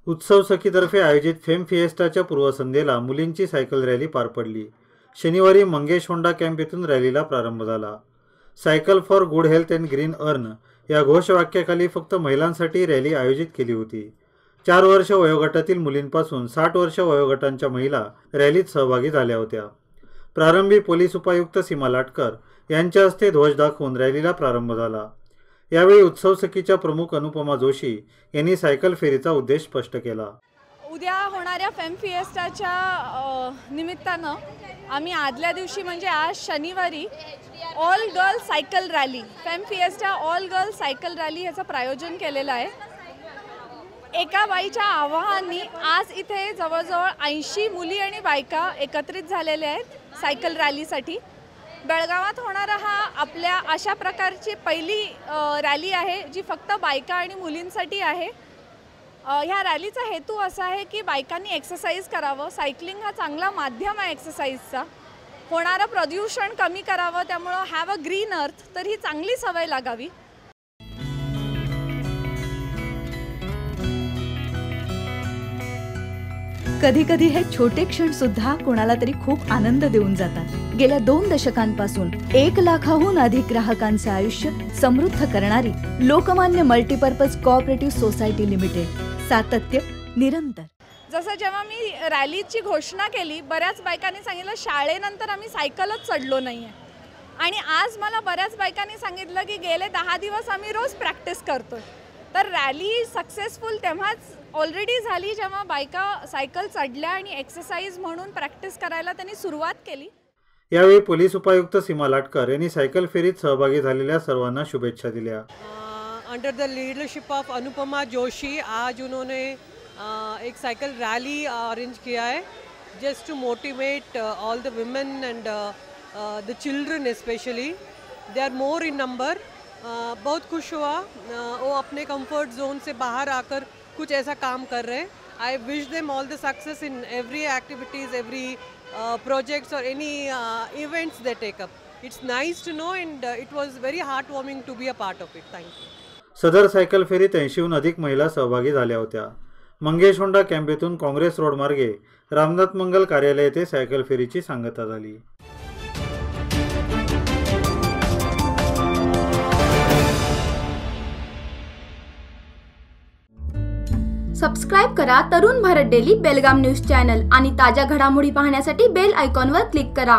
उत्सव सखीतर्फे आयोजित फेम फिएस्टाच्या पूर्वसंध्येला मुलींची सायकल रॅली पार पडली। शनिवारी मंगेश होंडा कॅम्प येथून रॅलीला प्रारंभ झाला। Cycle for good health and green earn या घोषवाक्याखाली फक्त महिलांसाठी रॅली आयोजित केली होती। 4 वर्ष वयोगटातील मुलींपासून 60 वर्ष वयोगटांच्या महिला रॅलीत सहभागी झाल्या होत्या। प्रारंभी पोलीस उपायुक्त सीमा लाटकर यांच्या हस्ते ध्वज दाखवून रॅलीला प्रारंभ झाला। यावेळी उत्सव सखीच्या प्रमुख अनुपमा जोशी यांनी सायकल फेरीचा उद्देश स्पष्ट केला। उद्या होणाऱ्या फेम फिएस्टाच्या निमित्तानं आम्ही आदल्या दिवशी म्हणजे आज शनिवारी all girl cycle rally fame fiesta all girl cycle rally याचं प्रायोजन केलेलं आहे। एका बाईच्या आवाहनाने आज इथे जवळजवळ 80 मुली आणि बायका एकत्रित झालेल्या आहेत सायकल रॅलीसाठी। बेळगावात होणारा हा आपल्या अशा प्रकारची पहिली रॅली आहे जी फक्त बायका आणि मुलींसाठी आहे। ह्या रॅलीचा हेतू असा आहे की बायकांनी एक्सरसाइज करावं। सायकलिंग हा चांगला माध्यम आहे एक्सरसाइजचा। होणारं प्रदूषण कमी करावं, त्यामुळे हॅव अ ग्रीन अर्थ, तर ही चांगली सवय लागावी। कधी कधी हे छोटे क्षण सुद्धा कोणाला तरी खूप आनंद देऊन जातात। गेल्या 2 दशकांपासून 1 लाखाहून अधिक ग्राहकांचे आयुष्य समृद्ध करणारी Lokmanya multipurpose cooperative society limited, सातत्य निरंतर। जसं जेव्हा मी रॅलीची घोषणा केली, बऱ्याच बायकांनी सांगितलं शाळेनंतर आम्ही सायकलच चढलो नाहीये, आणि आज मला बऱ्याच बायकांनी सांगितलं की गेले 10 दिवस आम्ही रोज प्रॅक्टिस करतोय। तर रॅली सक्सेसफुल तेव्हाच ऑलरेडी झाली जेव्हा बायका सायकल चढल्या आणि एक्सरसाइज म्हणून प्रॅक्टिस करायला त्यांनी सुरुवात केली। यावेळी पोलीस उपायुक्त सीमा लाटकर यांनी सायकल फेरीत सहभागी झालेल्या सर्वांना शुभेच्छा दिल्या। Under the leadership of Anupama Joshi आज उन्होंने एक साइकिल रैली अरेंज किया है just to motivate all the women and the children specially. They are more in number. बहुत खुश हुआ वो अपने कंफर्ट जोन से बाहर आकर कुछ ऐसा काम कर रहे हैं। I wish them all the success in every activities, every projects और any events they take up. It's nice to know and it was very heart warming to be a part of it. Thank you. सदर cycle फेरीत 80हून अधिक महिला सहभागी झाल्या होत्या। Mangesh Honda camp येथून काँग्रेस रोड मार्गे रामनाथ मंगल कार्यालय येथे सायकल फेरीची सांगता झाली। सबस्क्राइब करा तरुण भारत डेली बेलगाम न्यूज चॅनल आणि ताज्या घडामोडी पाहण्यासाठी बेल आयकॉनवर क्लिक करा।